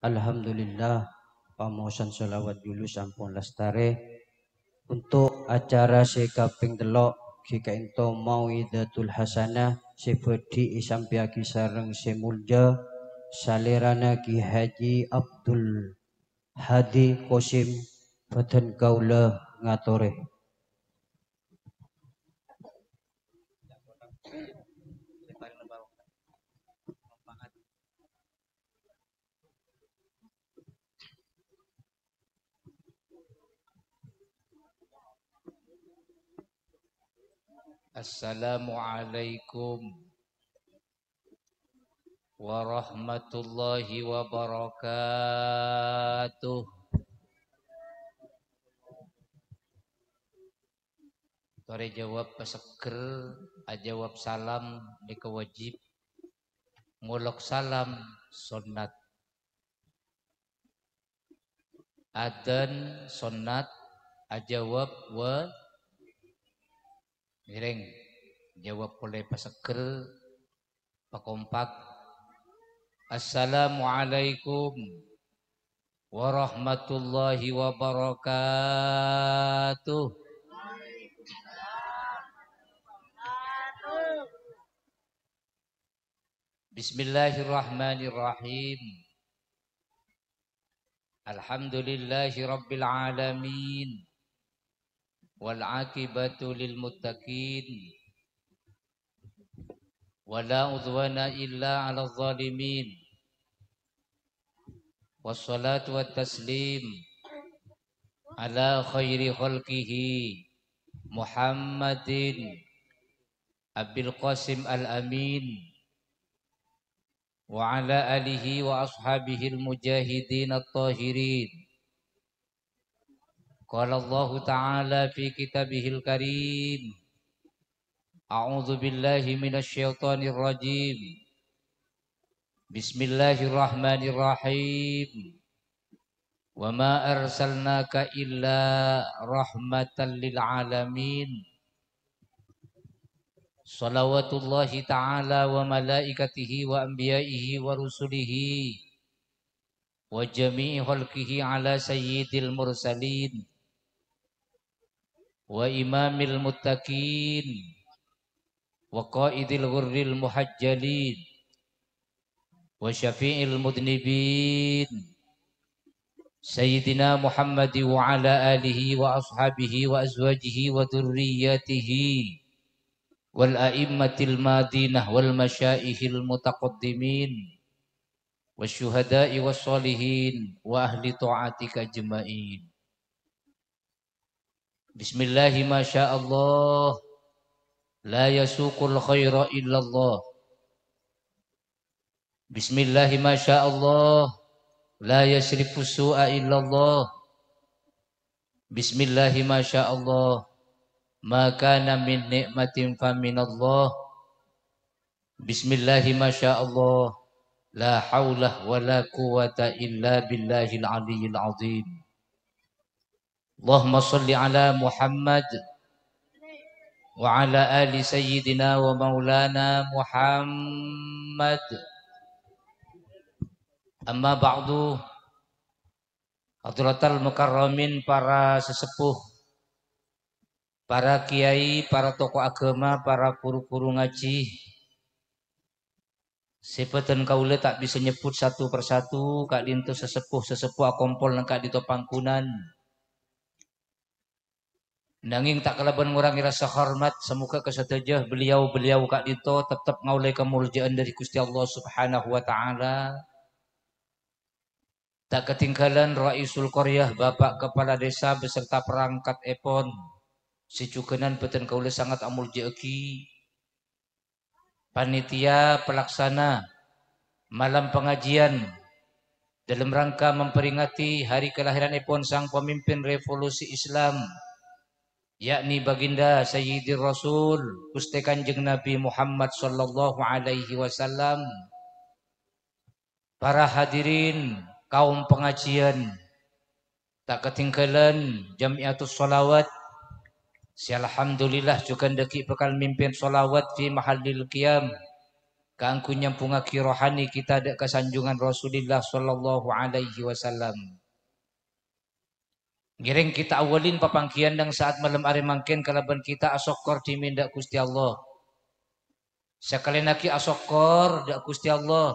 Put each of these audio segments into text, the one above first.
Alhamdulillah pamosan sholawat dulu sampun lestare untuk acara sekaping delok jika ento mauidatul hasanah sebedi isampiaki sareng semulja salerana Ki Haji Abdul Hadi Qasim boten kaula ngatore. Assalamualaikum warahmatullahi wabarakatuh. Tore jawab peseger, ajawab salam di kewajib, ngulok salam sunat. Adan sunat, ajawab wa miring. Jawab oleh peseger, pakompak. Assalamualaikum warahmatullahi wabarakatuh. Bismillahirrahmanirrahim. Alhamdulillahi rabbil alamin. Wal akibatu lil muttaqin. Wala udwana illa 'alal zalimin. Wassalatu wattaslim ala khairi khalqihi Muhammadin Abil Qasim al-Amin wa ala alihi wa ashabihi al-mujahidin at-tahirin. Qala Allah Ta'ala fi kitabihil karim. A'udzu billahi minasy syaithanir rajim. Bismillahirrahmanirrahim. Wa ma arsalnaka illa rahmatan lil alamin. Salawatullahi ta'ala wa malaikatihi wa anbiya'ihi wa rusulihi wa jami'i khalqihi ala sayyidil mursalin wa imamil muttaqin wa qaidil ghurril muhajjalin wa syafi'il mudnibin Sayyidina Muhammad wa ala alihi wa ashabihi wa azwajihi wa dhurriyyatihi wal a'immatil madinah wal masyaihil mutaqaddimin wasyuhada'i wassalihin wa ahli ta'atika ajma'in. Bismillahi masyaallah la yasuqul khaira illallah. Bismillahi masyaallah la yasrifu su'a illallah. Bismillahi masyaallah ma kana min ni'matin fa minallah. Bismillahi masyaallah la haula wa la quwata illa billahil aliyyil azim. Allahumma shalli ala Muhammad wa ala ali sayyidina wa maulana Muhammad. Amma ba'du. Hadratal mukarramin, para sesepuh, para kiai, para tokoh agama, para guru-guru ngaji. Sepetan kaula tak bisa nyebut satu persatu kak dintu sesepuh akompol nang kak dito pangkunan. Nanging tak kalaban ngurangi rasa hormat, semoga kesedajah beliau kak dito tetap ngaulai kemuliaan dari Gusti Allah Subhanahu wa taala. Tak ketinggalan Raisul Qaryah, Bapak Kepala Desa beserta perangkat epon. Sijukenan beten kaula sangat amul jeki. Panitia pelaksana malam pengajian dalam rangka memperingati hari kelahiran epon sang pemimpin revolusi Islam, yakni baginda Sayyidir Rasul Gusti Kanjeng Nabi Muhammad sallallahu alaihi wasallam. Para hadirin kaum pengajian, tak ketinggalan Jamiatus Sholawat. Si alhamdulillah juga ndeki bekal mimpin sholawat fi mahallil qiyam Kaangku nyempungaki rohani kita dek kesanjungan Rasulullah sallallahu alaihi wasallam. Giring kita awalin papangkian dan saat malam hari mangkin kalaban kita asokor dimindak Gusti Allah. Sekali naki asokor dak Gusti Allah.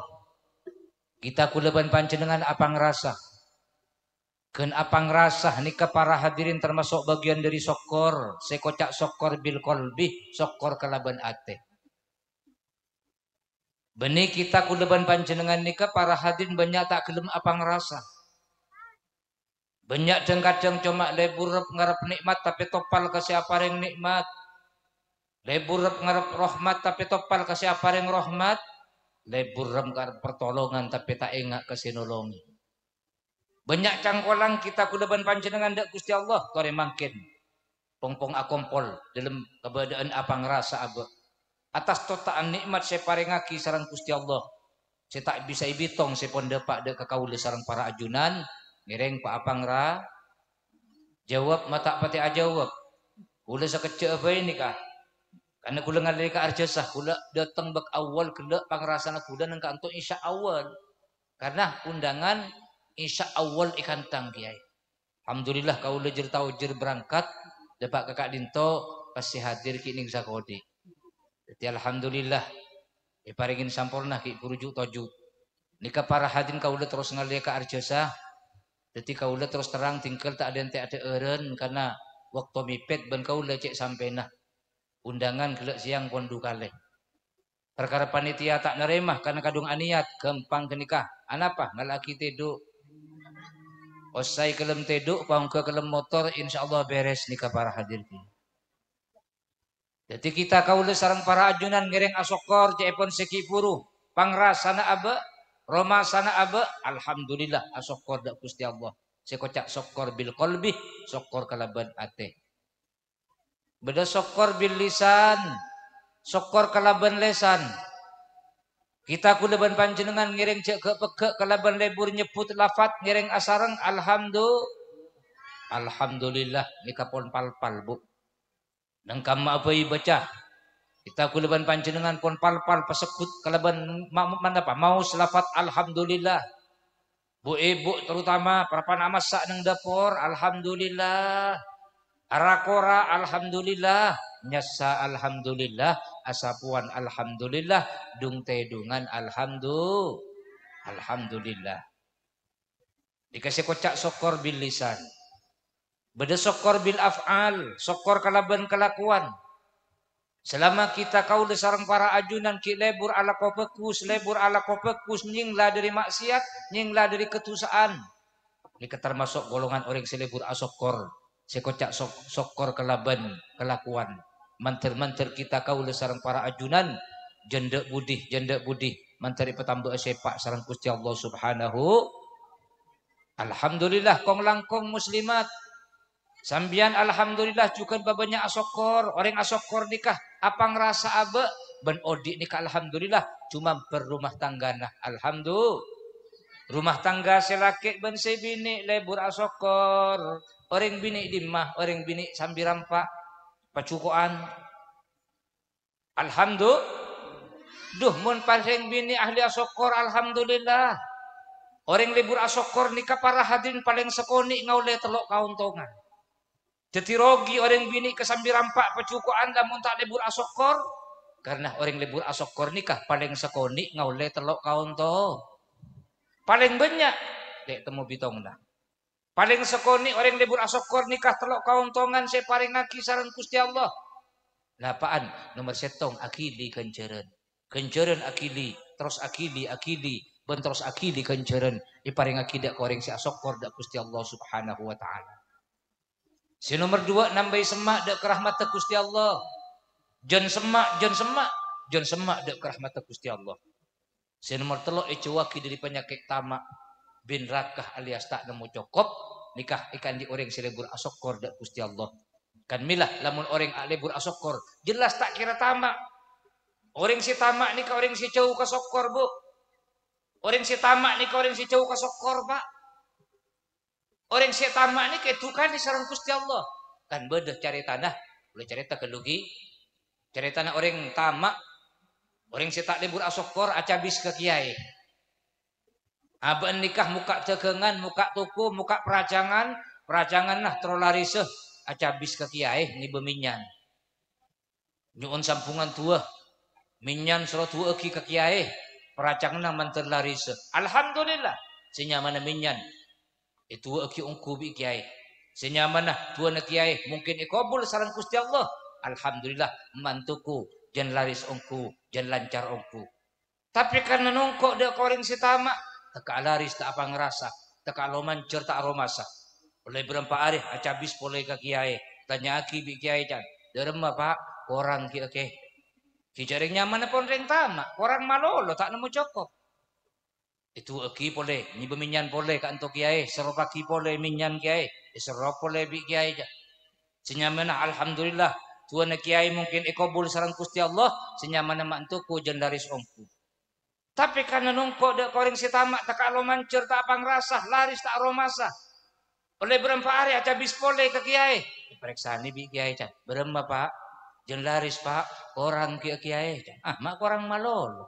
Kita kuleban panjenengan apa ngerasa? Ken apa ngerasa nika para hadirin termasuk bagian dari sokor. Sekocak sokor bil kolbi, sokor kalaban ate. Benih kita kuleban panjenengan nika para hadirin banyak tak kelem apa ngerasa. Banyak kadang cuma lebur ngarep nikmat tapi topal ke siapa yang nikmat. Lebur ngarep rahmat tapi topal ke siapa yang rahmat. Lebur ngarep pertolongan tapi tak ingat ke sinolongi. Banyak cangkolang kita kuleban panjenengan dak Gusti Allah tore mangkin. Pongpong akompol dalam keberadaan apa ngerasa abe. Atas totaan nikmat saya paringaki sareng Gusti Allah. Saya tak bisa ibitong saya pon depak dek kakaula sareng para ajunan. Ngereng Pak Apangra jawab mata pati ajawab. Kula sakecek apa ini kah? Karena kula ngalih ka arjasah, kula datang bak awal kula pangrasana kula nang kanto isya awal. Karena undangan isya awal ikan tang kiai. Alhamdulillah kaula jer tau jer berangkat dapat kakak dinto pasti hadir ki ning sakodi. Jadi alhamdulillah diparingin sampurna ki kurujuk toju. Nika para hadirin kaula terus ngalih ka arjasah. Jadi kaula terus terang tinggal tak ada eren karena waktu mipet ben kaula cek sampai nah undangan kelak siang pondu kalih. Perkara panitia tak neremah karena kadung aniat gampang kenikah. Anapa ngalaki teduk. Osai kelem teduk paung ke kelem motor insyaallah beres nikah para hadirin. Jadi kita kaula sareng para ajunan ngereng asokor cepon sekipuru pangrasana abe Roma sana abe, alhamdulillah asokor dak Gusti Allah. Sekocak sokor bil kolbi, sokor kalaban ate. Beda sokor bil lisan, sokor kalaban lesan. Kita kuleban panjenengan ngiring cek ke peke kalaban lebur nyebut lafat ngiring asareng alhamdulillah nikapon palpal bu. Nang kama apa baca? Kita kuleban panjenengan pon palpal pesebut kalaban mana apa mau selafat alhamdulillah. Bu ibu terutama para panamasak nang dapur alhamdulillah. Arakora alhamdulillah, nyasa alhamdulillah, asapuan alhamdulillah, dung tedungan alhamdulillah. Dikasih kocak sokor bil lisan. Beda sokor bil af'al, sokor kalaban kelakuan. Selama kita kau sareng para ajunan ki lebur ala kopekus nyinglah dari maksiat, nyinglah dari ketusaan. Ini termasuk golongan orang selebur asokor, sekocak sokor kelaban kelakuan. Manter kita kau sareng para ajunan, janda budi, manteri petambah sepak sareng Gusti Allah Subhanahu. Alhamdulillah kong langkong muslimat. Sambian alhamdulillah juga banyak asokor, orang asokor nikah apa ngerasa abe ben odi nikah alhamdulillah cuma berumah tangga nah alhamdulillah rumah tangga selaki ben sebini lebur asokor orang bini dimah orang bini sambil rampak pacukuan alhamdulillah duh mun paling bini ahli asokor alhamdulillah orang lebur asokor nikah para hadirin paling sekoni ngaule telok kauntongan. Jadi rogi orang bini kesambi rampak pecukuan lamun tak lebur asokor. Karena orang lebur asokor nikah paling sekoni ngaule telok kaunto. Paling banyak dek temu bitong dah. Paling sekoni orang lebur asokor nikah telok kauntongan saya paling ngaki saran Gusti Allah. Lapaan nomor setong akili kenceran. Kenceran akili terus akili ben terus akili kenceran iparing akidak koreng si asokor dak Gusti Allah Subhanahu wa taala. Si nomor 2 nambai semak dak rahmat Gusti Allah. Jon semak dak rahmat Gusti Allah. Si nomor 3 ecuwaki dari penyakit tamak bin rakah alias tak nemu cokop nikah ikan di orang selebur asokor dak Gusti Allah. Kan milah lamun orang alebur asokor jelas tak kira tamak. Orang si tamak nikah orang si jauh ke sokor bu. Orang si tamak nikah orang si jauh ke sokor pak. Orang si tamak ni ketukan di sarang Gusti Allah. Kan beda cari tanah, boleh cari tak kelugi. Cari tanah orang tamak Orang si tak libur asokor acabis ke kiai. Aban nikah muka tegengan, muka tuku, muka perajangan, perajangan nah trolarise acabis ke kiai ni beminyan. Nyuun sampungan tua, minyan sero tua ki ke kiai, perajangan nah manter larise. Alhamdulillah, senyaman minyan. Itu aki ungku bi kiai. Senyaman nah tua na kiai, mungkin ikobul saran Gusti Allah. Alhamdulillah, mantuku jan laris ungku, jan lancar ungku. Tapi karena nongkok dia koring si tamak, teka laris tak apa ngerasa, teka lo mancur tak aromasa. Oleh berapa hari acabis boleh ke kiai, tanya aki bi kiai can, derem pak orang ki oke, kijaring nyaman pun ring tamak, orang malolo tak nemu cokok. Itu aki boleh, ni beminyan boleh kan to kiai, serobaki boleh minyan kiai, serop boleh bi kiai can. Senyamana alhamdulillah, tuan kiai mungkin ikobul sarang Gusti Allah, senyamana mantuku jendaris ongku. Tapi karena nongkok dek koring si tamak tak kalau mancur tak apa ngerasa laris tak aromasa. Oleh berapa hari acabis pole ke kiai. Periksa ni bi kiai can. Berapa pak? Jen laris pak. Orang ke kiai can. Ah mak orang malolo.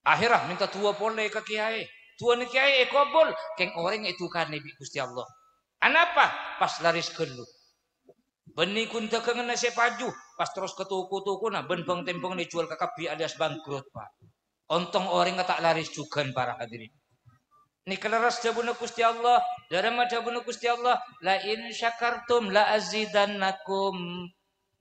Akhirah minta tua pole ke kiai. Tua ni kiai ekobol. Keng orang itu kan ni bi Gusti Allah. Anapa? Pas laris kelu. Beni kun tekengen na si paju. Pas terus ke tuku-tuku na. Ben bang tempong ni jual kakapi alias bangkrut pak. Ontong orang tak laris juga para hadirin. Ni keleras jabuna Gusti Allah, darama jabuna Gusti Allah, la in syakartum la azidannakum.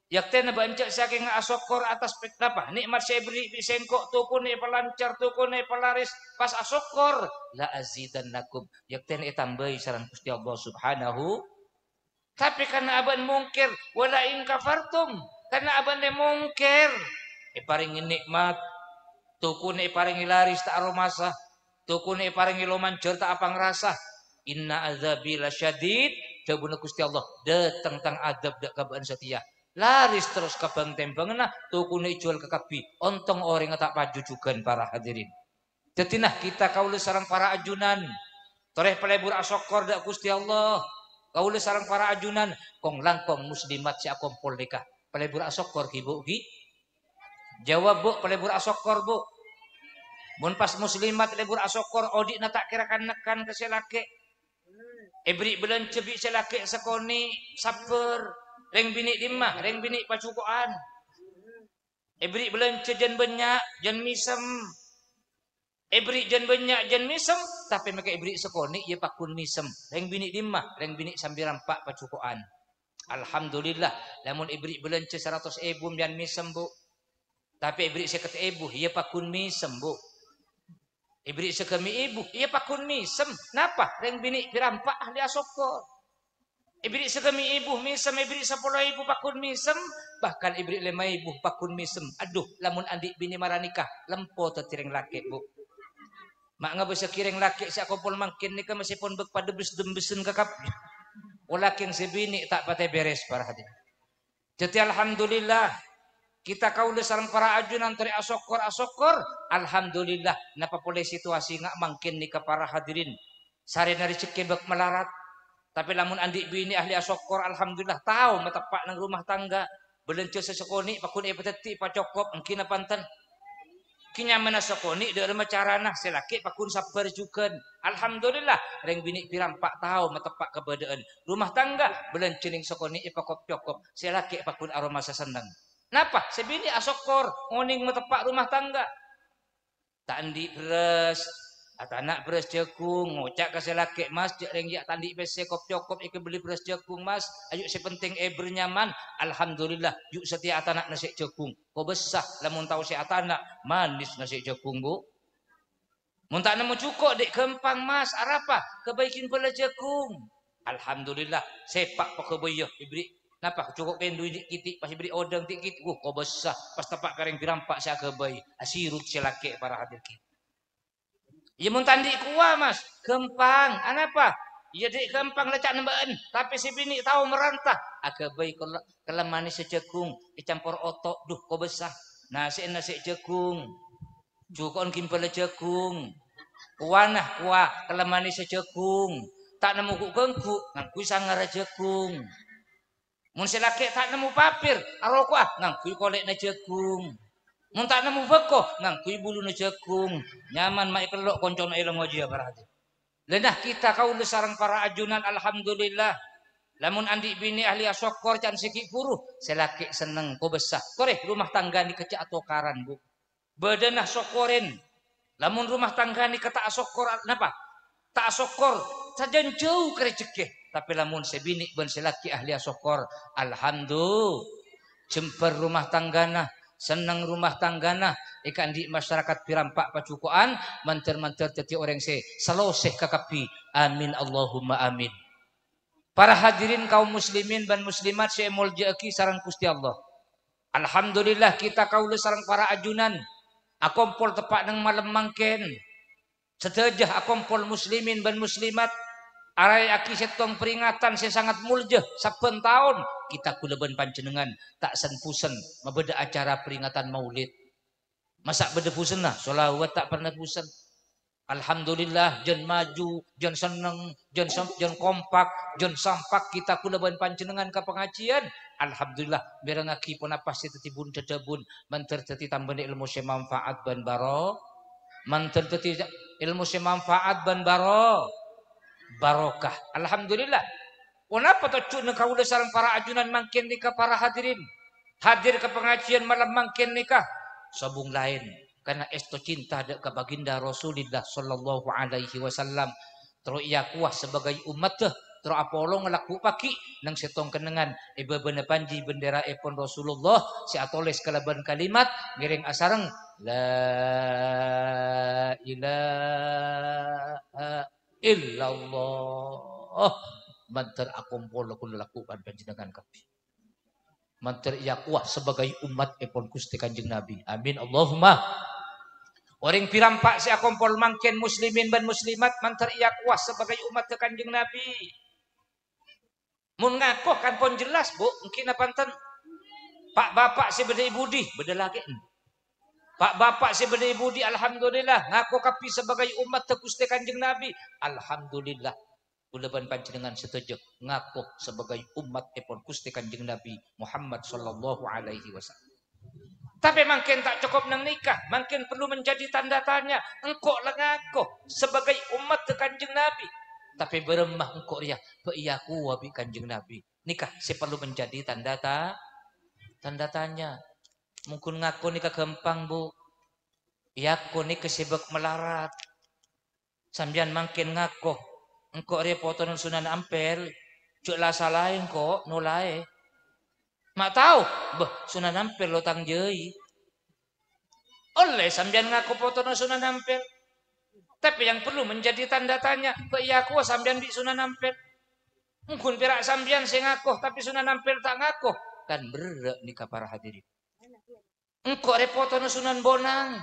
Yakten bancak saking asokor atas apa? Nikmat saya beri bisengkok tuku ni pelancar tuku ni pelaris pas asokor la azidannakum. Yakten tambahi saran Gusti Allah Subhanahu. Tapi karena aban mungkir, wala in kafartum, karena aban le mungkir, paringi nikmat tuku ni paringi laris tak aromasa, tuku ni paringi lomanjur tak apa ngerasa. Inna azabi lasyadid, jabuna Gusti Allah, datang tang adab dak kabaan setia. Laris terus kabang tembang nah, tuku ni jual ke kapi. Ontong orang tak pajujugan para hadirin. Jadi nah kita kaula sarang para ajunan, toreh pelebur asokor dak Gusti Allah. Kaula sarang para ajunan, kong langkong muslimat si akompol nikah. Pelebur asokor ki bu ki. Jawab bu, pelebur asokor bu. Mun pas muslimat lebur asokor odik na tak kirakan nekan ke selake. Ebri belan cebi selake sekoni saper. Reng bini dimah, reng bini pacukoan. Ebri belan cejan banyak, jan misem. Ebri jan banyak, jan misem. Tapi mereka ebri sekoni, ia pakun misem. Reng bini dimah, reng bini sambiran pak pacukoan. Alhamdulillah, namun ebri belan 100 ebum jan misem bu. Tapi ebri seket ebu, ia pakun misem bu. Ibri sekami ibu, ia pakun misem. Napa? Reng bini pirampak ahli asokor. Ibri sekami ibu misem, ibri 10 ibu pakun misem. Bahkan ibri 5 ibu pakun misem. Aduh, lamun andi bini maranikah, lempo tetireng laki bu. Mak nga bisa kireng laki si ako pun mangkin nikah masipun pada dembesen kakap. Walakin si bini tak patay beres para hadirin. Jadi alhamdulillah. Kita kaula sareng para ajunan teri asokor, alhamdulillah napa boleh situasi ngak mangkin ni ka para hadirin. Sare nari cekebek melarat. Tapi lamun andi bini ahli asokor, alhamdulillah tahu matapak nang rumah tangga. Belenco sesekoni pakun epeteti pacokop engkina panten. Kinyamana sekoni de rema carana selaki pakun sabar juga. Alhamdulillah reng bini pirampak tahu matapak kebadaan. Rumah tangga belencening sekoni epakop cokop selaki pakun aroma senang. Napa? Sebini asokor, ngoning metepak rumah tangga. Tandi beres, atau anak beres jagung, ngocak kasih laki mas, reng yak tandi besi kop cokop, iki beli beres jagung mas, ayo sepenting bernyaman, alhamdulillah, yuk setiap anak nasi jagung. Kau besar, lamun tahu si anak manis nasi jagung bu. Muntah nemu cukup dek kempang mas, arapa? Kebaikin pula jagung. Alhamdulillah, sepak pakebayah ibri. Napa cukup kain duit kitik pas beri odang tikit kau besar pas tapak kareng pirampak saya kebai asirut selake para hadir kita. Ya mun tandi kuah mas kempang anapa? Ya dek kempang lecak nembaan tapi si bini tahu merantah akabai kalau manis sejagung dicampur otok duh kau besar nasi jagung cukon kimpel jagung kuah kalau manis sejagung tak nemu kengku ngaku sangar jagung. Mun selake tak nemu papir, aroko ngangkui kolek na jagung. Mun tak nemu beko ngangkui bulu nu cekung, nyaman mai kelok koncono ilmu aja berarti. Lenah kita kau sareng para ajunan alhamdulillah. Lamun andi bini ahli asokor can sikik puruh, selaki seneng ko besah. Koreh rumah tangga ni kecak atau karan bu. Badanah sokorin. Lamun rumah tangga ni kata asokor napa? Tak asokor sajan jauh kerejekeh. Tapi lamun sebini ben selaki ahli asokor, alhamdulillah. Jemper rumah tanggana, seneng rumah tanggana, ikan di masyarakat pirampak pacukuan, manter-manter teti orang se, seloseh kakapi, amin Allahumma amin. Para hadirin kaum muslimin dan muslimat saya muljaki sarang Gusti Allah. Alhamdulillah kita kaula sarang para ajunan akompol tepak nang malam mangken. Sedejah akompol muslimin dan muslimat arai aki setong peringatan saya sangat mulja saben tahun kita kuleban panjenengan tak senpusen mabeda acara peringatan Maulid. Masa beda pusen nah solawat tak pernah pusen. Alhamdulillah jen maju, jen seneng, jen kompak, jen sampak kita kuleban panjenengan ke pengajian. Alhamdulillah berang aki pun apa sih tetibun dedebun manter teti tambah ilmu se manfaat ban baro, manter teti ilmu se manfaat ban baro, barokah. Alhamdulillah. Kenapa tu cuna kau sareng para ajunan mangkin nikah para hadirin hadir ke pengajian malam mangkin nikah sabung lain. Karena esto cinta ke baginda Rasulullah sallallahu alaihi wasallam. Terus ia kuah sebagai umat terus apolo ngelaku paki nang setong kenengan iba bena panji bendera epon Rasulullah si atoles kalaban kalimat ngiring asareng la ilaha illallah manter akompolo kun lakukan panjenengan kapi. Manter ia kuah sebagai umat epon Gusti Kanjeng Nabi. Amin Allahumma. Orang pirampak si akompol mangken muslimin dan muslimat mantar ia kuas sebagai umat ke Kanjeng Nabi. Mun ngakoh kan pun jelas bu, mungkin apa enten. Pak bapak si beda ibudi, beda lagi. Pak bapak si beda ibudi, alhamdulillah ngakoh kapi sebagai umat ke Gusti Kanjeng Nabi. Alhamdulillah. Uleban panjenengan setuju ngakoh sebagai umat epon Gusti Kanjeng Nabi Muhammad sallallahu alaihi wasallam. Tapi makin tak cukup nang nikah, makin perlu menjadi tanda tanya. Engkau lengakoh sebagai umat ke Kanjeng Nabi. Tapi beremah engkau ya, iyaku wabi Kanjeng Nabi. Nikah si perlu menjadi tanda tanya. Mungkin ngaku nikah gampang bu. Iyaku nikah sibuk melarat. Sambian makin ngaku. Engkau repoton Sunan Ampel. Cuk lah salahin kok nulai. Mak tahu, Sunan Ampel lo tang jei. Oleh sambian ngaku foto Sunan Ampel. Tapi yang perlu menjadi tanda tanya, iya aku sambian di Sunan Ampel. Mungkin perak sambian saya ngaku, tapi Sunan Ampel tak ngaku. Kan berat nikah para hadirin. Engkau repoto Sunan Bonang.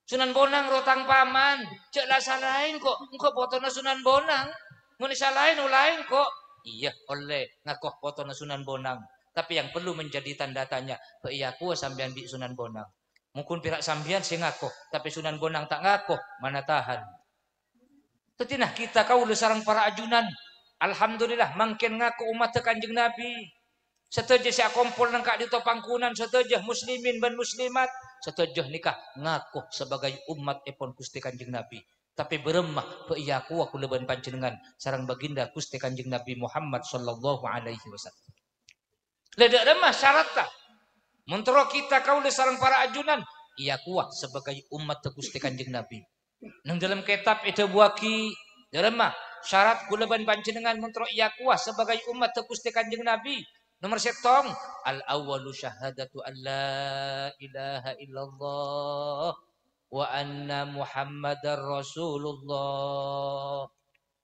Sunan Bonang rotang paman. Cek lah salahin kok. Engkau foto Sunan Bonang. Muni salahin ulain kok. Iya oleh ngaku foto Sunan Bonang. Tapi yang perlu menjadi tanda tanya, iya aku sambian di Sunan Bonang. Mungkin pihak sambian sih ngaku, tapi Sunan Bonang tak ngaku, mana tahan. Tetinah kita kau sarang para ajunan. Alhamdulillah makin ngaku umat Kanjeng Nabi. Setuju si akompol nangka di topangkunan, setuju muslimin dan muslimat, setuju nikah ngaku sebagai umat epon Gusti Kanjeng Nabi. Tapi beremah iya aku leban panjenengan sarang baginda Gusti Kanjeng Nabi Muhammad sallallahu alaihi wasallam. Ledak remah syarat tak. Mentero kita kau sarang para ajunan. Ia kuat sebagai umat Gusti Kanjeng Nabi. Nang dalam kitab itu buaki. Remah syarat kuleban panjenengan mentero ia kuat sebagai umat Gusti Kanjeng Nabi. Nomor setong. Al-awwalu syahadatu an la ilaha illallah. Wa anna Muhammadar Rasulullah.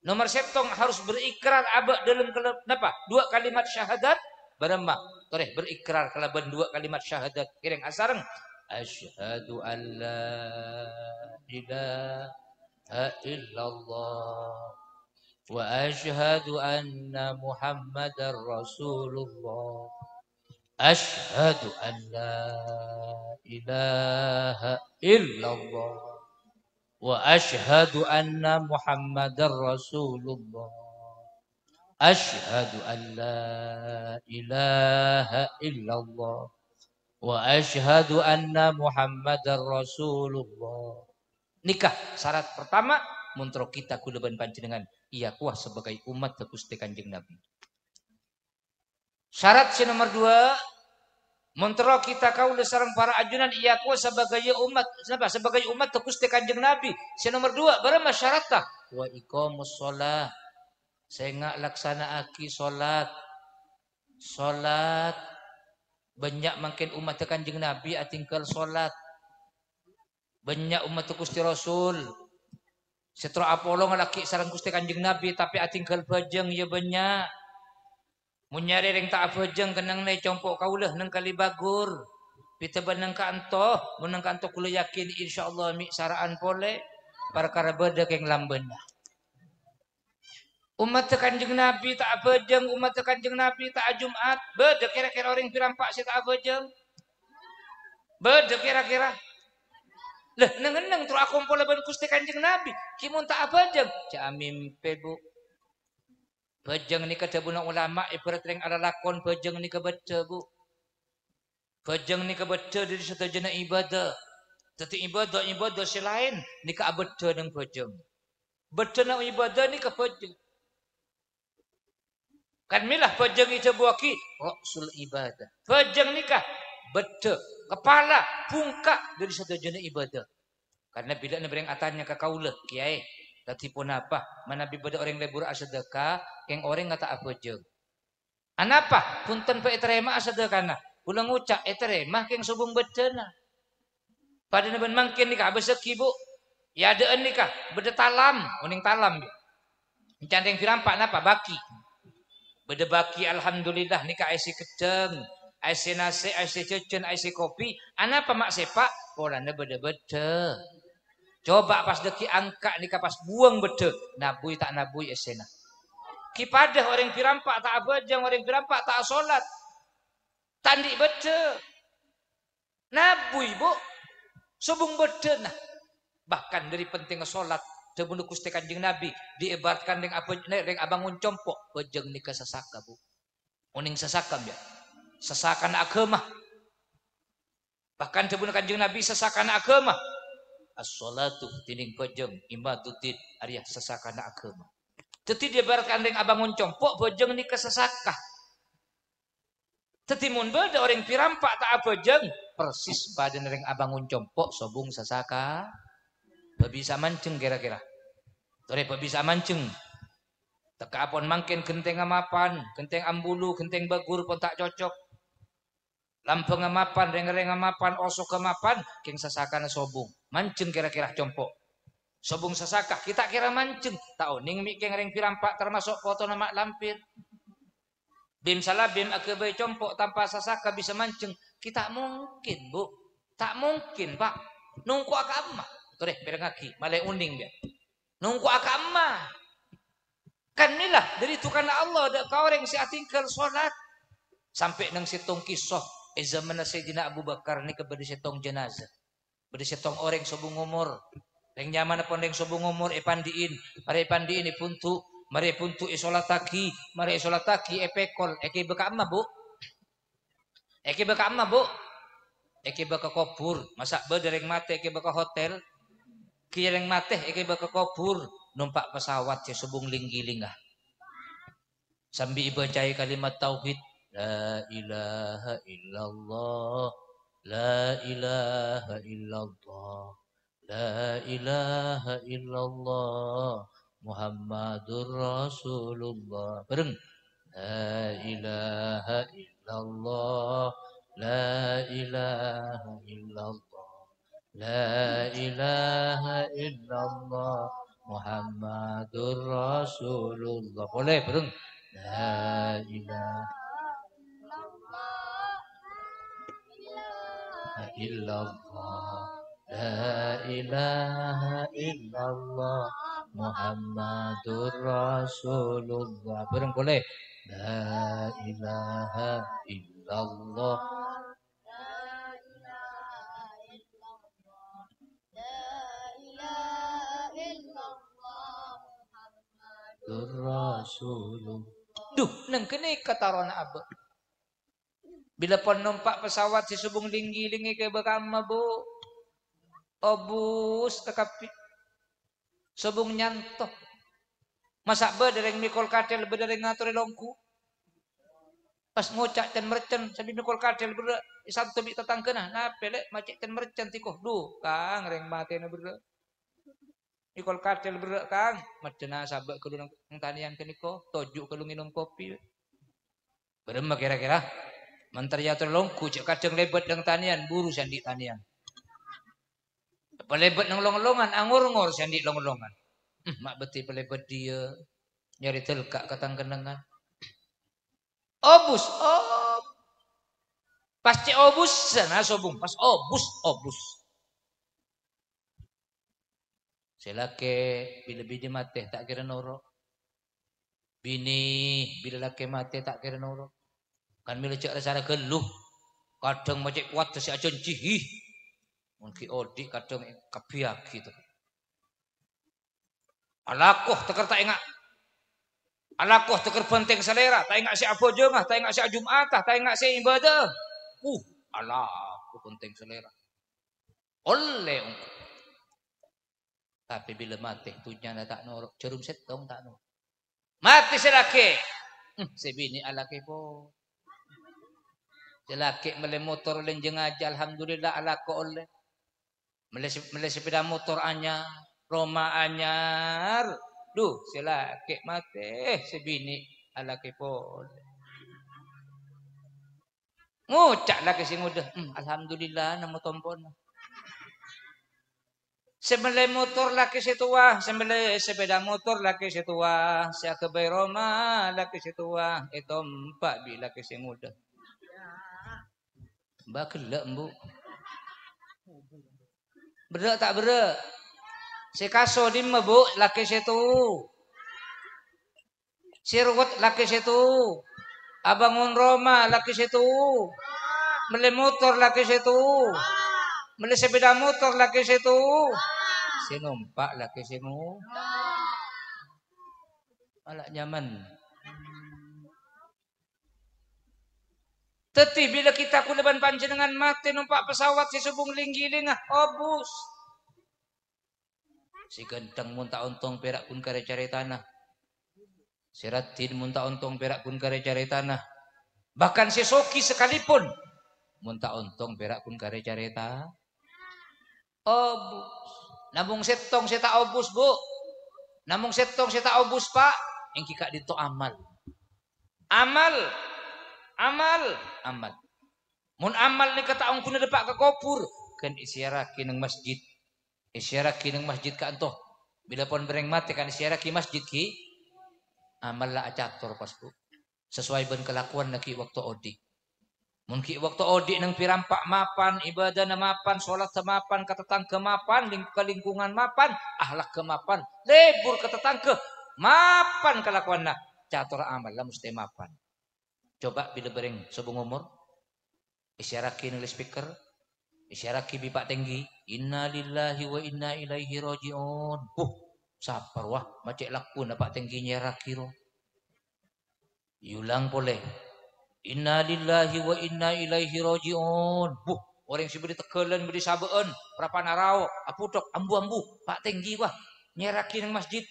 Nomor setong harus berikrar abad dalam kenapa? Dua kalimat syahadat. Beremah, toreh berikrar kalaban dua kalimat syahadat. Kireng asareng. Asyhadu an la ilaha illallah. Wa asyhadu anna Muhammadar Rasulullah. Asyhadu an la ilaha illallah. Wa asyhadu anna Muhammadar Rasulullah. Asyhadu an la ilaha illallah wa asyhadu anna Muhammadar Rasulullah. Nikah syarat pertama muntro kita kuleban panjenengan iya kuah sebagai umat ke Gusti Kanjeng Nabi. Syarat si nomor 2 muntro kita kaula sareng para ajunan iya kuah sebagai umat sebagai umat ke Gusti Kanjeng Nabi. Si nomor 2 barang syaratna wa iqamus shalah. Saya ngak laksanaaki salat. Salat banyak makin umat Kanjeng Nabi atingkal salat. Banyak umat Gusti Rasul. Setelah Apollo ngalaki sarang Gusti Kanjeng Nabi tapi atingkal bajeng ya banyak. Munyari ring tak bajeng kenang nai compok kaulah nang kali bagur. Pita banang ka anto, munang ka anto kula yakin insyaallah mi saraan pole perkara beda keng lambeuna. Umat Kanjeng Nabi tak bajeng, umat Kanjeng Nabi tak Jumat. Beda kira-kira orang pirampak si tak bajeng. Beda kira-kira. Lah neng terus aku pola ban Gusti Kanjeng Nabi kimun tak bajeng ca mimpi bu bajeng ni kadabuna ulama ibarat ring ala lakon bajeng ni kebaca bu bajeng ni kebaca dari setajana ibadah tetapi ibadah selain ni ka abaca nang bajeng baca nang ibadah ni ka bajeng kan milah bajeng itu buaki rasul ibadah bajeng ni ka baca kepala pungka dari setajana ibadah. Karena bila nabreng atanya ke kaulah kiai tadi pun apa mana bibada orang lebur asedekah keng orang ngata apa jeung anapa punten pe terima asedekahna ulang ngucak terima keng subung bedena pada naben mangkin nikah beseki bu ya adaan nikah beda talam uning talam encandeng pirampak napa baki beda baki alhamdulillah nikah isi kedeng isi nasi isi cecen isi kopi anapa mak sepak polana beda-beda. Coba pas deki angka nikah pas buang bede nabui tak nabui esena. Kipadah orang pirampak tak abajang orang pirampak tak solat. Tandi bede. Nabui bu. Subung bede nah. Bahkan dari penting solat tebunu Gusti Kanjeng Nabi diibaratkan dengan apa ning abangun compok bejeng nikah sesaka bu. Uning sesakam ya. Sesakan agama. Bahkan tebunu Kanjeng Nabi sesakan agama. As-salatu tining bajeng imaduddin arya sesakana agama. Teti dia baratkan deng abangun compok bajeng ni kesesakah. Teti mun beda orang pirampak tak bajeng persis pada nering abangun compok sobung sesaka. Babisa manceng kira-kira. Tore babisa manceng. Teka apon mangkin genteng amapan, genteng ambulu, genteng bagur pun tak cocok. Lampeng amapan, reng-reng amapan, osok amapan, king sasakana sobung. Mancing kira-kira compok. Sobung sasaka, kita kira mancing. Tahu ning mi keng reng pirampak termasuk foto nama lampir. Bim salah bim akebay compok tanpa sasaka bisa mancing. Kita mungkin, Bu. Tak mungkin, Pak. Nungku akama. Tuh deh, berengaki, malai uning dia. Nungku akama. Kan inilah dari tukan Allah ada kau orang si atingkal salat sampai nang situng kisah zaman Sayyidina Abu Bakar ni kepada setong jenazah. Pada setong orang sobung umur. Yang nyaman pun yang sobung umur epandiin. Mari epandiin ipuntu. Mari puntu isolataki. Mari isolataki epekol. Eki beka amma bu. Eki beka amma bu. Eki beka kubur. Masak bedereng mate eki beka hotel. Kireng mate eki beka kubur. Numpak pesawat ya sobung linggilingah. Sambil ibacai kalimat tauhid. La ilaha illallah. La ilaha illallah. La ilaha illallah. Muhammadur Rasulullah. Bareng. La ilaha illallah. La ilaha illallah. La ilaha illallah. Muhammadur Rasulullah. Boleh bareng. La ilaha illallah. La ilaha illallah. Muhammadur Rasulullah. Bareng boleh. La ilaha illallah. Rasulullah. Duh, nang kene katarona abah. Bila pon numpak pesawat si subung linggi-linggi ke bekama bu. Obus tekapi. Subung nyantok. Masa dereng mikol katel dereng ngatur longku. Pas ngocak ten mercen sabi mikol katel berde satu bi tetangkena nah pelek macik ten mercen tikoh duh kang reng mate na berde mikol katel berde kang macena sabak kudu nang tanian keniko tojuk kudu minum kopi berema kira-kira menteri atur longku cek kadang lebet deng tanian buru sandi tanian pelebet nang long-longan anggur-ngur sandi long-longan mak beti pelebet dia nyari telkak katang kenengan obus pas cek obus sana sobung pas obus selake bila bini mati tak kira noro bini bila laki mati tak kira noro kan mila cek rasana geluh kadang macam kuat si ajon cihi mungkin odi kadang kapiak gitu alakoh teker tak ingat alakoh teker penting selera tak ingat si abojo mah tak ingat si jumatah tak ingat si ibadah alakoh penting selera oleh tapi bila mati tunya tak norok cerum setong tak norok mati si laki si bini alaki po si laki mele motor lenjeng aja alhamdulillah alako oleh mele sepeda motor anyar Roma anyar duh si laki mati si bini alaki po ngucak laki si ngudah alhamdulillah namo tompon sebelum motor laki setua, sebelum sepeda motor laki setua, saya ke Roma laki setua, itu empat bi laki semuda. Mbak kelak bu, berak tak berak, si kaso di bu laki setu, si ruwet laki setu, abangun Roma laki setu, beli motor laki setu, beli sepeda motor laki setu. Si numpak laki semu malah nyaman teti bila kita kuleban panjenengan mati numpak pesawat si subung linggi-lingah obus si genteng muntah untung perak pun kare cari tanah si ratin muntah untung perak pun kare cari tanah bahkan si soki sekalipun muntah untung perak pun kare cari tanah obus nabung setong saya tak obus bu namung setong saya tak obus pak yang kika dito amal mun amal ni kataong kuna depak ke kopur kan isyaraki ng masjid ka antoh bila pon bereng mati kan isyaraki masjid ki amal la acator pas bu sesuai ben kelakuan naki waktu odi mungkin waktu odi nang pirampak mapan ibadah na mapan salat mapan katetangke mapan lingkungan mapan ahlak kemapan lebur katetangke mapan kelakuan nak catur amal lah mesti mapan coba bila bereng sebung umur isyaraki nang speaker isyaraki bipak tinggi inna lillahi wa inna ilaihi rajiun sapar wah macek lakun dapat tingginya rakiro yulang boleh inna lillahi wa inna ilaihi rajiun. Orang si beri tekelan beri sabaan, berapa narao, aputok, ambu-ambu, pak tinggi wah, nyeraki ng masjid.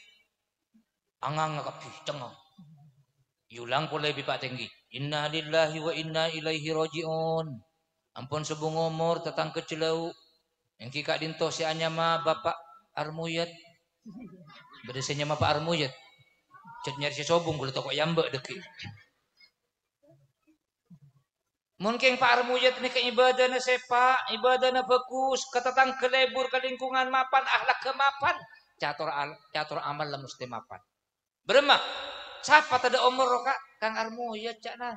Angang kapi, cengang. Yulang pula lebih pak tinggi. Inna lillahi wa inna ilaihi rajiun. Ampun sebung umur tetang kecelau. Yang kika dinto si anyama bapak Armuyat. Berdasanya bapak Armuyat. Cet nyari si sobung gula toko yambak deki. Mungkin Pak Armujat ni ke ibadah na sepak, ibadah na bagus, katatang kelebur ke lingkungan mapan, akhlak kemapan, catur amal lah mesti mapan. Berema, siapa tada umur roka? Kang Armujat cak na.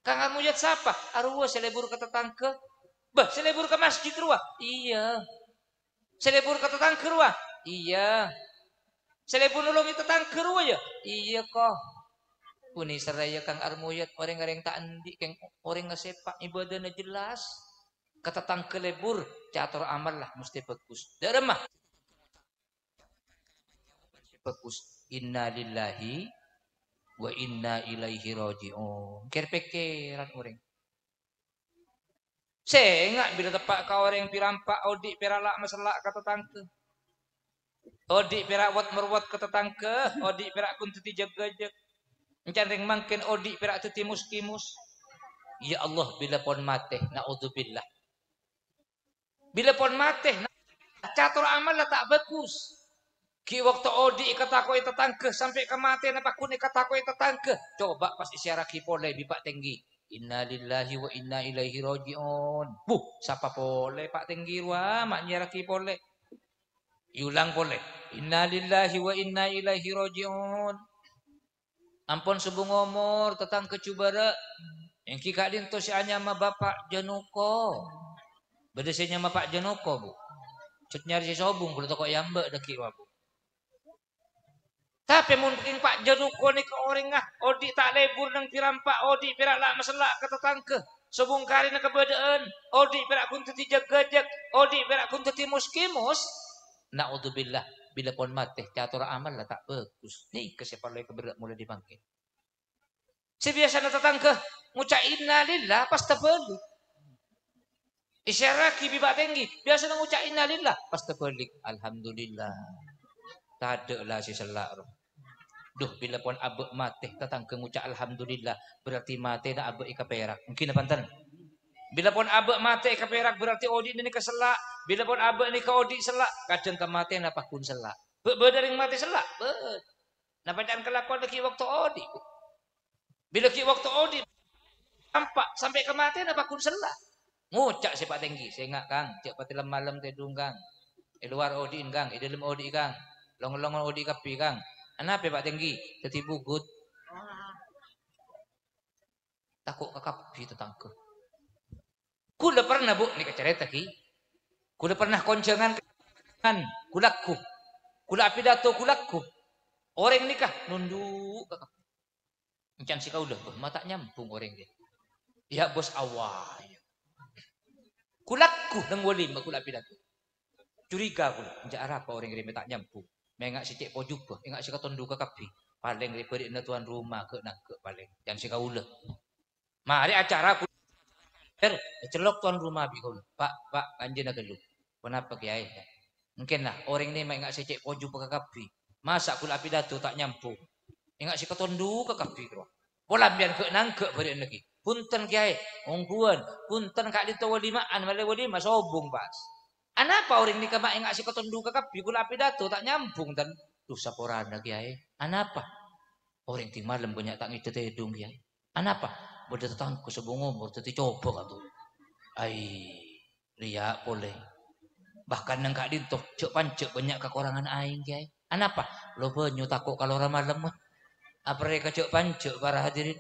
Kang Armujat siapa? Arwah selebur katatang ke, selebur ke masjid ruah. Iya. Selebur katatang ke ruah. Iya. Selebur nulung itu tatang ke ruah ya. Iya kok. Puni seraya Kang Armuyat orang-orang tak andi keng orang ngesepak ibadah na jelas katatang kelebur catur amal lah mesti bagus daremah bagus inna lillahi wa inna ilaihi rajiun ker-pekeran orang Sengak bila tepak kau orang pirampak odik peralak masalah kata tangke. Odik perak wat merwat kata tangke, odik perak kun teti jag-jag. Encang mangken odik perak teti mus-kimus. Ya Allah bila pon mate, naudzubillah. Bila pon mate, catur amal lah tak bagus. Ki waktu odi kata ko itu tangke sampai kematian apa kun kata ko itu tangke. Coba pas isyara ki pole bipak tinggi. Innalillahi wa inna ilaihi rajiun. Siapa pole Pak Tinggi wah mak nyara ki pole. Yulang pole. Innalillahi wa inna ilaihi rajiun. Ampun subuh ngomor tentang kecubara. Yang ki kadin to si anya ma bapak Januko. Bedesenya ma Pak Januko bu. Cut nyari si sobung kulo toko yambe deki wa bu. Tapi mungkin Pak Januko ni ke orang ngah, odi tak lebur nang pirampak, odi pirak lak masalah kata tangke. Sebung kari nak kebedaan, odi pirak kun teti jag-gajak, odi pirak kun teti muskimus. Naudzubillah, bila pon mati catur amal lah tak bagus. Ni kesepalai keberat mulai dibangkit. Sebiasa nak tangke, ngucap innalillah pas terbalik. Isyaraki bibak tinggi, biasa nak ngucap innalillah pas terbalik. Alhamdulillah. Tak ada lah si selak roh. Duh bila pun abek mati tatang ke ngucap alhamdulillah berarti mati dah abek ika perak. Mungkin apa pantan? Bila pun abek mati ika perak berarti odi ni keselak. Bila pun abek ni ke odi selak, kadang ke mati napa kun selak. Berdering mati selak. Napa jangan kelakuan lagi waktu odi. Bila ki waktu odi nampak sampai ke mati napa kun selak. Ngucap si Pak Tinggi, saya ingat Kang, cek patilam malam tedung Kang. Luar odi Kang, dalam odi Kang. Long-long odi kapi Kang. Kenapa Pak Tinggi? Tertipu good. Takut kakapi tetangga. Kula pernah bu, ni cerita ki. Kula pernah koncengan kan, kulaku. Kula pidato kulaku. Orang nikah nunduk kakapi. Encan si kau dah, mata nyampung orang dia. Ya bos awal. Kulaku nang wali kula pidato. Curiga kula, enjak arah apa orang dia tak nyampung. Mengak si cek pojuk bah, engak si katondu ke kapi. Paling daripada na tuan rumah ke nak ke paling. Jangan si kaula. Mari acara aku celok tuan rumah bi kaula. Pak anjeun nak dulu. Kenapa kiai? Mungkin lah orang ni mengak si cek pojuk ke kapi. Masa kula pidato tak nyampung. Engak si katondu ke kapi kro. Pola biar ke nangke bari lagi. Punten kiai, ongkuan, punten kak dito walimaan, male walima sobung pas. Anapa orang ni kamak yang ngasih ketondu ke kapi gula pidato tak nyambung dan tuh saporana kiai. Anapa? Orang ti malam banyak tak ngite tedung kiai. Anapa? Beda tetangku sebung umur teti coba katu. Ai ria boleh. Bahkan nang kak dinto cek pancek banyak kekurangan aing kiai. Anapa? Lo banyu takut kalau malam mah. Apa mereka cek pancek para hadirin.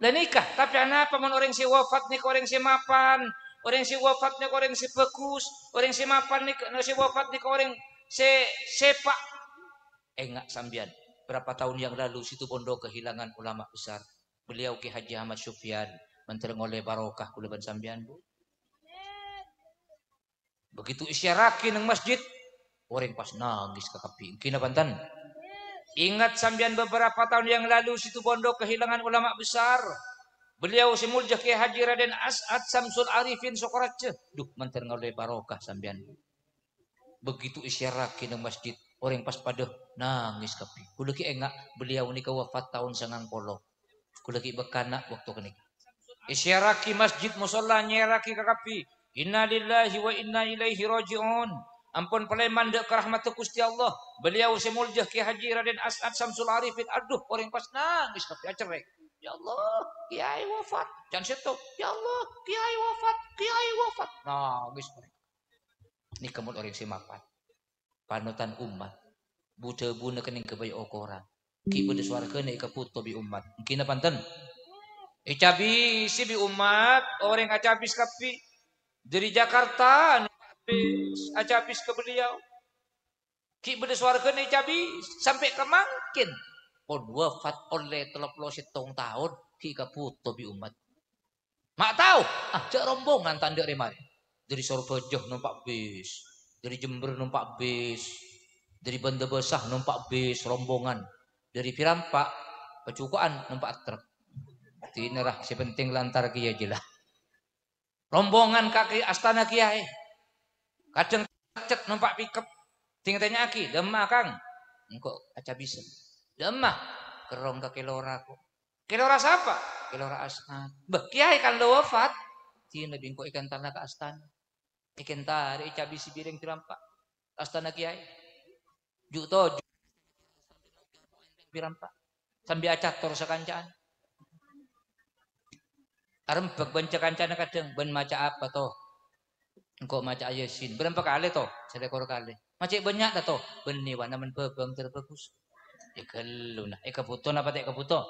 Lah nikah tapi anapa mun orang si wafat nih orang si mapan. Orang si wafat ni orang si bagus, orang si mapan ni si wafat ni orang si sepak. Enggak sambian. Berapa tahun yang lalu situ pondok kehilangan ulama besar. Beliau Ki Haji Ahmad Sufyan, menteri oleh barokah kulaban sambian bu. Begitu isyaraki nang masjid, orang pas nangis ke kapi. Kina pantan. Ingat sambian beberapa tahun yang lalu situ pondok kehilangan ulama besar. Beliau si Muljah Kiai Haji Raden As'ad Samsul Arifin Sokorace. Duh, mantan ngoleh barokah sambian. Begitu isyaraki nang masjid, orang pas pada nangis kapi. Kula ki enggak beliau ni wafat tahun 90. Kula ki bekanak waktu kenika. Isyaraki masjid musalla nyeraki ka kapi. Innalillahi wa inna ilaihi rajiun. Ampun pelai mandek ke rahmat Gusti Allah. Beliau si Muljah Kiai Haji Raden As'ad Samsul Arifin. Aduh, orang pas nangis kapi acerek. Ya Allah, kiai wafat. Jangan situ. Ya Allah, kiai wafat, kiai wafat. Nangis mereka. Ini kemud orang si mapan. Panutan umat. Buta buna kening kebayi okoran. Ki beda suara kene ke puto bi umat. Mungkin apa panten? Cabi si bi umat. Orang acabis kapi. Dari Jakarta. Acabis ke beliau. Ki beda suara kene cabis. Sampai ke mangkin. Pon wafat oleh 37 tahun ki kaputo bi umat. Mak tahu, cek rombongan tanda remari. Dari Sorbojoh numpak bis, dari Jember numpak bis, dari Banda Besah numpak bis rombongan, dari Pirampak Pecukuan numpak truk. Tinerah sepenting lantar kiya jelah. rombongan kaki astana kiai. Kadang cet numpak pickup. Ting tanya aki, demah Kang. Engko aca bisa. Demah kerong ke kelora kok. Kelora siapa? Kelora astana. Bah, kiai kan lo wafat. Tina bingko ikan tanah ke astana. Ikan tari ica bisi biring tirampak. Astana kiai. Juto tirampak. Sambil acator sekancaan. Arem benca kancana kadang ben maca apa toh? Engkau maca Yasin. Berapa kali toh? Selekor kali. Maca banyak dah toh. Beni wana men bebang terbagus. Ikalu nah. Ika puto napa tak puto?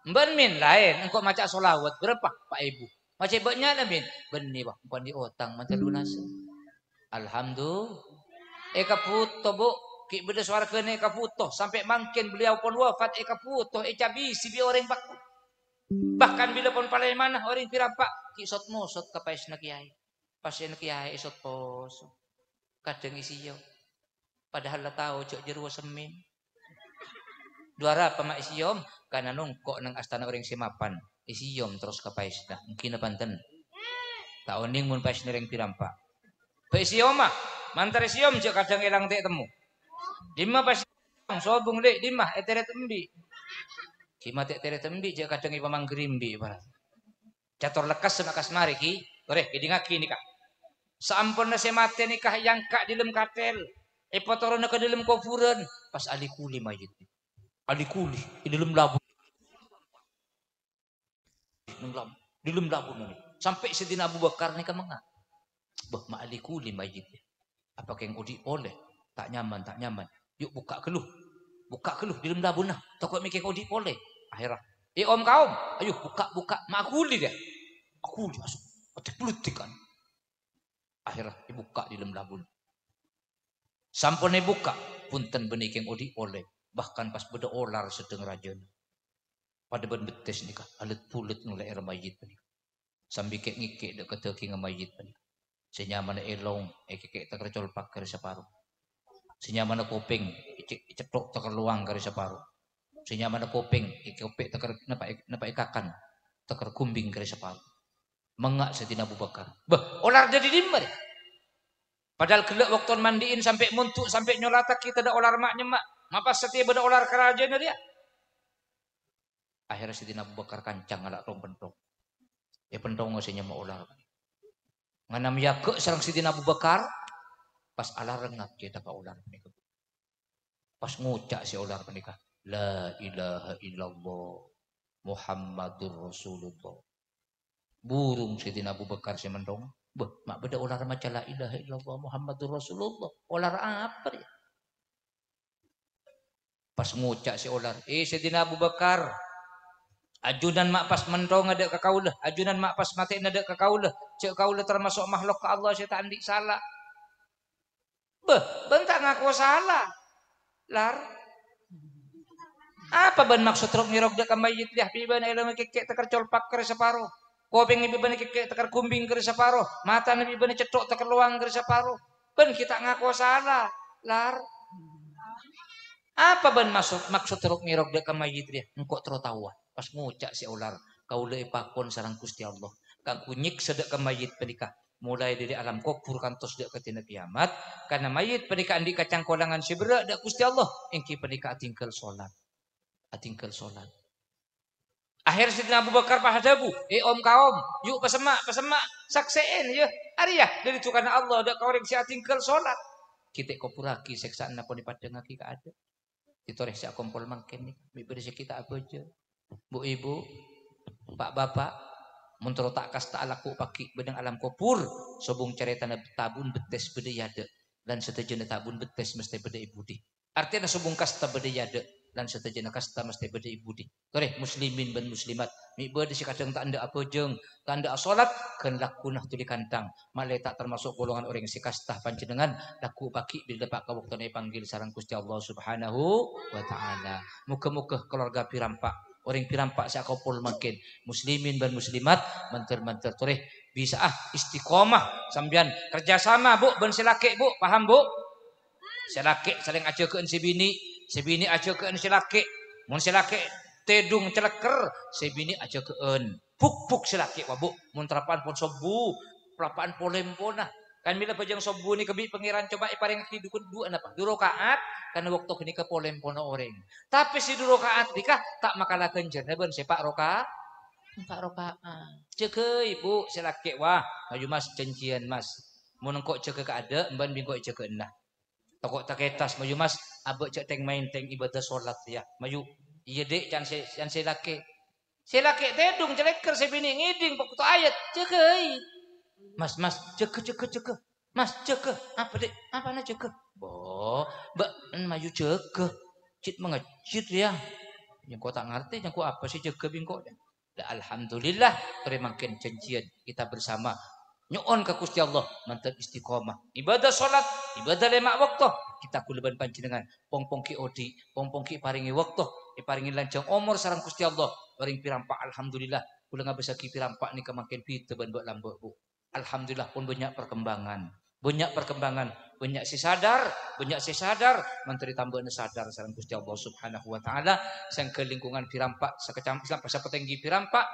Ben min lain. Engkau maca solawat berapa Pak Ibu? Maca banyak dah min. Beni wah. Bukan di otang mantel lunas. Alhamdulillah. Eka puto bu. Ki beda suara kene eka puto. Sampai makin beliau pun wafat eka puto. Eka bisi bi orang baku. Bahkan bila pun palai mana orang pirampak kisot mosot kapais na kiai. Pasien kiai isot poso. Kadang isiyo. Padahal la tahu cok jeruwa semin. Duara apa mak isiyom kana nungkok nang astana orang simapan. Isiyom terus kapais na. Mungkin panten. Taoning mun pais nereng pirampak. Pa isiyom mah mantar isiyom cok kadang ilang te temu. Dima pas sobung le dima eteret embi. Kima tek tere tembi je kadang ipa manggrimbi ibarat. Cator lekas semakas mari ki. Ore ki ngaki nikah. Sampun na semate nikah yang kak dilem katel. Potoro na ke dilem kofuran. Pas ali kuli mayit. Ali kuli di dilem labu. Dilem labu ni. Sampai Sidina Abu Bakar ni ka mga. Bah ma ali kuli mayit. Apa keng udi oleh? Tak nyaman, tak nyaman. Yuk buka keluh. Buka keluh dilem labu nah. Takut mikir udi oleh. Akhirnya, om kaum, ayo buka, makuli dia, aku masuk, otak politik kan. Akhirnya dibuka di dalam labun. Sampun buka, punten benikeng odi oleh, bahkan pas beda olar sedeng rajon. Pada ben betes nikah, alat pulut nulai air mayit ni. Sambil kek ngikek dek keteki ngamayit ni. Senyaman elong, kek terkecol pakai separuh. Senyaman kuping, cetok terkeluang dari separuh. Senyaman kuping, ikopek teker napa ikakan, teker kumbing kare separuh. Mengak Sayyidina Abu Bakar. Bah, olar jadi dimbar. Padahal gelak waktu mandiin sampai muntuk sampai nyolatak kita ada olar maknya mak. Mapas setiap ada olar kerajaan dia. Akhirnya Sayyidina Abu Bakar kancang alak rong pentong. Ya pentong ngosinya mau olar. Nganam yaku sareng Sayyidina Abu Bakar pas alar rengat kita ka olar menika. Pas ngucak si olar menika. La ilaha illallah Muhammadur Rasulullah. Burung Sayyidina Abu Bakar si mendong. Bah, mak beda ular macam la ilaha illallah Muhammadur Rasulullah. Ular apa dia? Pas ngucak si ular. Sayyidina Abu Bakar. Ajunan mak pas mendong ada ke kaulah. Ajunan mak pas mati ada ke kaulah. Cek kaulah termasuk makhluk ke Allah saya tak andik salah. Bah, bentak ngaku salah. Lar. Apa ban maksud rok nirok dia kamayit dia piban elo kekek tekar colpak kere separuh. Kopeng ibi ban kekek tekar kumbing kere separuh. Mata nabi ban cetok tekar luang kere separuh. Ben kita ngaku salah. Lar. Apa ban maksud rok nirok dia kamayit dia? Engkau terus tahu. Pas ngucak si ular. Kau le pakon sarang Gusti Allah. Kang kunyik sedek kamayit penikah. Mulai dari alam kubur kantos dek ketina kiamat. Karena mayit penikah andi kacang kolangan seberak dek Gusti Allah. Engki penikah tinggal sholat. Tinggal sholat. Akhir Sidina Abu Bakar pahadabu. Om kaum, yuk pesemak, sakseen ya. Ari ya, dari itu karena Allah ada kau yang tinggal sholat. Kita kopuraki seksaan apa dipadang ngaki ka ada. Ditoreh sak kompol mangken nih. Bibir kita apa aja. Bu ibu, pak bapak, muntro tak kasta alaku paki bedeng alam kopur. Sobung cerita tabun betes bede yade. Dan setuju tabun betes mesti bede ibudi. Artinya sobung kasta bede yade. Dan setajana kasta mesti beda ibu di. Tore muslimin dan muslimat. Mi beda si kadang tak anda apa jeng, tak anda salat kan lakunah tuli kantang. Malai tak termasuk golongan orang si kasta panjenengan laku paki bila pak waktu ni panggil sarang Gusti Allah Subhanahu wa taala. Muka-muka keluarga pirampak. Orang pirampak sak kopul makin muslimin dan muslimat menter tore bisa istiqomah sambian kerjasama bu ben silake bu paham bu? Silake saling ajakeun si bini aja keun si laki mun si laki tedung celeker si bini aja keun Puk silaki wabu mun terapan pon sobu pelapaan polempona kan mila pajang sobu ni kebi pangeran coba iparing dukun dua apa 2 rakaat karena waktu kini ke polempona orang tapi si 2 rakaat dikah tak makalakeun jenna ben sepak rakaat 4 rakaat cekeu ibu silaki wah maju mas cencian mas mun engko cekeu ka ada emban bingko cekeu nah toko taketas maju mas abek cek teng main teng ibadah salat ya maju iya dek can silaki silaki tedung celeker sebini ngiding waktu ayat cekei mas ceke mas ceke apa dek apa na ceke bo mbak maju ceke cit mengecit ya yang kau tak ngerti yang kau apa sih ceke bingko dah alhamdulillah terimakin janjian kita bersama nyuon ke Gusti Allah mantan istiqomah ibadah salat ibadah 5 waktu kita kuleban panjenengan pong ki odi pong ki paringi waktu paringi lancang umur sareng Gusti Allah paring pirampak alhamdulillah kula ngabesa ki pirampak ni kemakin pite ban mbok lambok bu alhamdulillah pun banyak perkembangan banyak si sadar menteri tambahan sadar sareng Gusti Allah subhanahu wa taala sang ke lingkungan pirampak sakecam sampai sapetenggi pirampak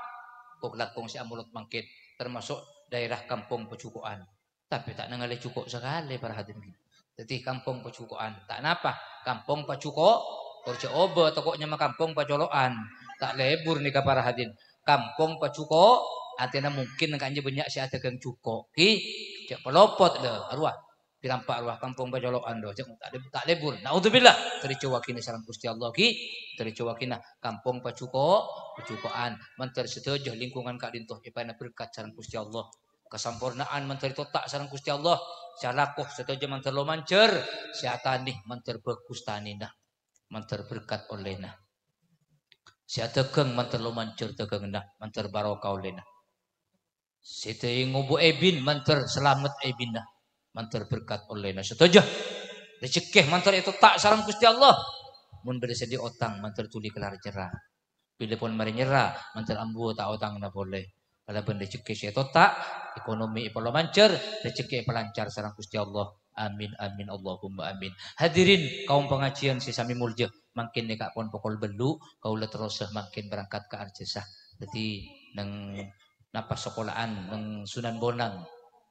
kok lakong si amulut mangkit termasuk daerah kampung Pecukoan tapi tak nengalih cukup sekali para hadirin jadi kampung Pecukoan tak napa kampung Pacuko Orce obo tokonya mah kampung Pacoloan tak lebur nih para hadirin kampung Pacuko artinya mungkin kanja banyak si ada gang cuko ki cek pelopot le arwah pirampak arwah kampung Pacoloan do cek tak lebur naudzubillah teri cowakina sareng Gusti Allah ki teri cowakina kampung Pacukoan menteri setuju lingkungan kak dintuh ipana berkat sareng Gusti Allah kesempurnaan menteri totak sareng Gusti Allah salakuh setuju menteri lo mancer siatani menteri bagus tanina menteri berkat olehna siategeng menteri lo mancer tegengna menteri barokah olehna siteu ngubu ebin menteri selamat ebinna menteri berkat olehna setuju rezeki menteri itu tak sareng Gusti Allah mun bade sedi otang menteri tuli kelar cerah bila pun mari nyerah menteri ambu tak otang na boleh pada benda rezeki saya tak ekonomi ipolo mancer rezeki pelancar sareng Gusti Allah amin amin Allahumma amin hadirin kaum pengajian si sami mulja makin nekak pon pokol belu kaula terus makin berangkat ke Arjesah jadi nang napas sekolahan nang Sunan Bonang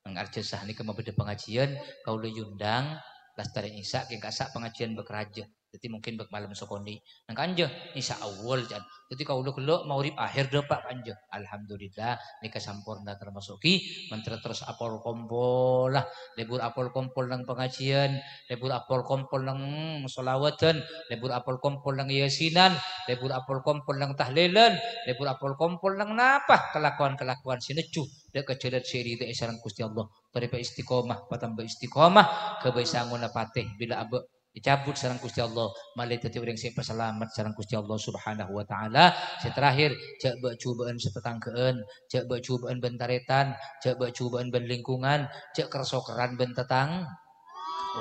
nang Arjesah ni kemabede pengajian kaula yundang lastari Isa ke kasak pengajian bekeraja jadi mungkin bek malam sokoni nang kanja Isa awal jan jadi kaula kelok maurib akhir depak kanja alhamdulillah nika sampurna termasuki menteri terus apol kompol lah lebur apol kompol nang pengajian lebur apol kompol nang sholawatan lebur apol kompol nang yasinan lebur apol kompol nang tahlilan lebur apol kompol nang napa kelakuan sinecu dek kejelat siri dek sareng Gusti Allah teripa istiqomah patambah istiqomah kebiasaan patih bila abe dicabut sareng Gusti Allah malih dadi urang sing selamat sareng Gusti Allah Subhanahu wa taala terakhir cek bak cobaan setetangkeun cek bak cobaan bentaretan cek bak cobaan ben lingkungan cek kersokeran ben tetang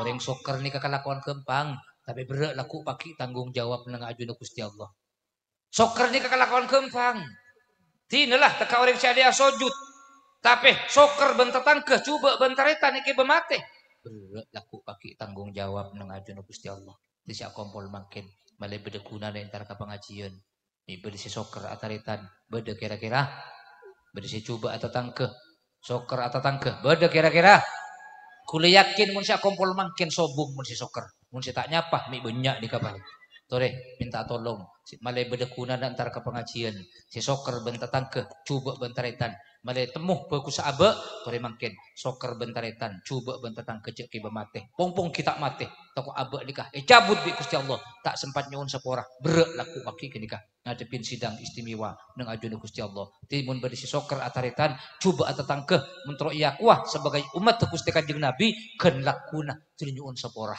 orang soker ni kekalakuan kempang tapi berat laku paki tanggung jawab nang ajuna Gusti Allah soker ni kekalakuan kempang tinalah teka orang sadia sujud tapi soker ben tetangkeh coba bentaretan iki bemate berat laku paki tanggung jawab nang ajuna Gusti Allah disiak kompol makin malih bede guna entar ka pengajian ni bede si soker ataritan bede kira-kira bede si coba atau tangkeh soker atau tangkeh bede kira-kira kula yakin mun sia kompol makin sobung mun si soker mun si tak nyapah mi banyak di kapal tore minta tolong malih bede guna antar ka pengajian si soker ben tetangkeh coba bentaretan malih temuh bagus abe tore mangkin soker bentaretan coba bentetang kecek ki bemate pongpong kita mate toko abe nikah cabut bi Gusti Allah tak sempat nyuwun sepora berek laku paki ke nikah ngadepin sidang istimewa nang ajuna Gusti Allah timun bade si soker ataretan coba atatang ke mentro iya kuah sebagai umat Gusti Kanjeng Nabi keun lakuna teu nyuwun sepora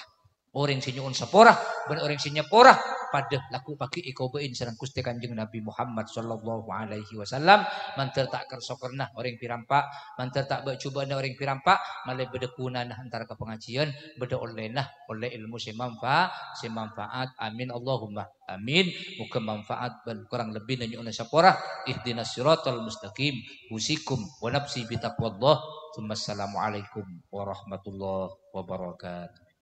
orang si nyuwun sepora ben orang si nyepora pada laku paki ikobein sareng Gusti Kanjeng Nabi Muhammad sallallahu alaihi wasallam manter tak kersokerna orang pirampak manter tak bak cobaan orang pirampak malih bede kunana antara ke pengajian bede olehna oleh ilmu semanfaat amin Allahumma amin muga manfaat dan kurang lebih nyuwun sepora ihdinas siratal mustaqim usikum wa nafsi bitaqwallah. Assalamualaikum warahmatullahi wabarakatuh.